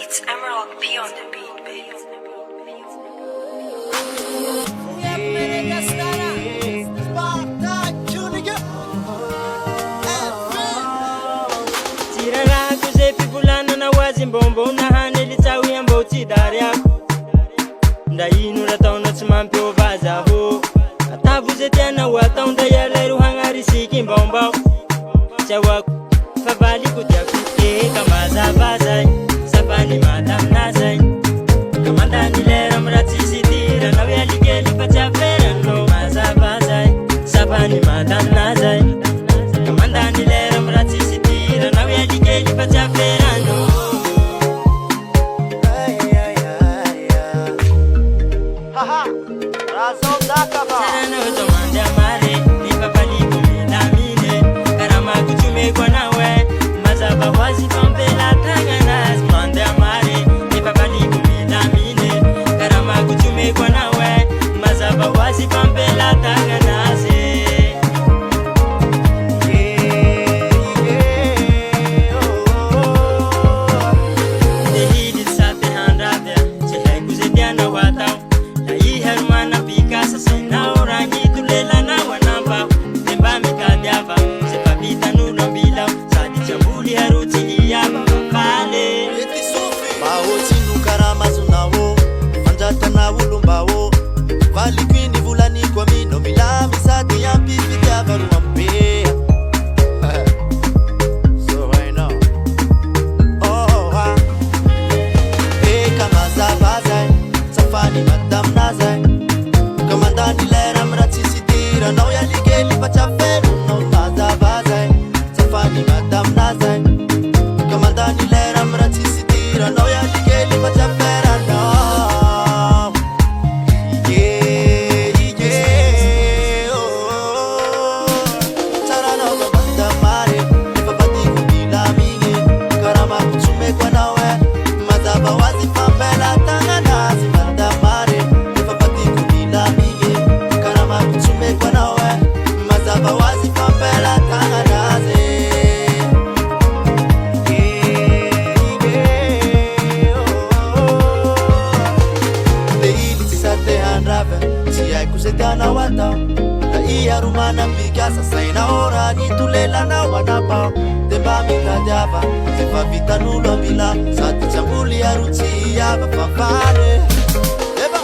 It's Emerald P on the beat, baby. Spartack, Junior. Tirarako zay fivolanana ho azy mbombo nahany litsahoy mbô tsy dariako nda ino raha ataonao tsy mampiova azaho atavo zay tiana ho atao nda ialero hagnarisiky mbaombao tsy ahoako fa valiko diako eka mazava zay safany madamina zay ka mandany lera amy raha tsisy tiranao ialikely fa tsy aferanao mazava zay safany madamina zay ka mandany lera amy raha tsisy tiranao ialikely fa tsy aferanao Haha, razão da cavalo. saranao zao mandeha mare nefa valiko milamine karaha makotsomeko anao e mazava ho azy fampelatananazy mandeha mare nefa valiko milamine karaha makotsomeko anao e mazava ho azy fampelatananazy dehidy sa te handravy tsy haiko zay tianao atao la iharo manapikasa sainao raha nitolelanao anampao de mba mikadiava zay fa vitan'olo ambilao sady tsy amboly haro tsy hiava mafaly Baotsy no karaha mazonao mandratrana olombao valiko iny volaniko aminao milamy sady ampy fitiava ro ampea so hainao eka mazava zay safany madamina zay ka mandany lera amy raha tsisy tiranao ialikely fa tsy aferonao mazava zay safany madamina zay ka mandany lera amy raha tsisy tiranao ialikely fa tsy aferanao tsaranao fa mandamare efa vadiko milamigny karaha makotsomeko anao e mazava ho azy fampelatananazy mandamare efa vadiko milamigny karaha makotsomeko anao e mazava ho azy fampelatananazy le iny tsy sa te handrava tsy haiko zay tianao atao la iaro manambikasa sainao raha nitolelanao anapao de mba mitadiava zay fa vitan'olo ambila sady tsy amboly aro tsy hiava fa faly eva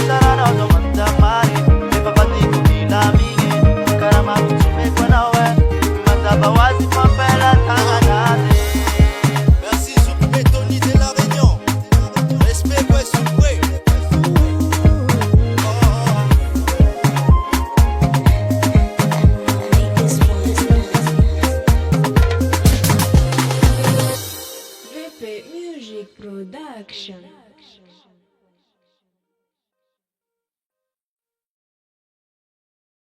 saranao zao mandamare efa vadiko milamigny karaha makotsomeko anao e mazava ho azy fampelatananazy. Merci Zoupé Tony de la Réunion. Respect ouais Zoupé. VP Music Production.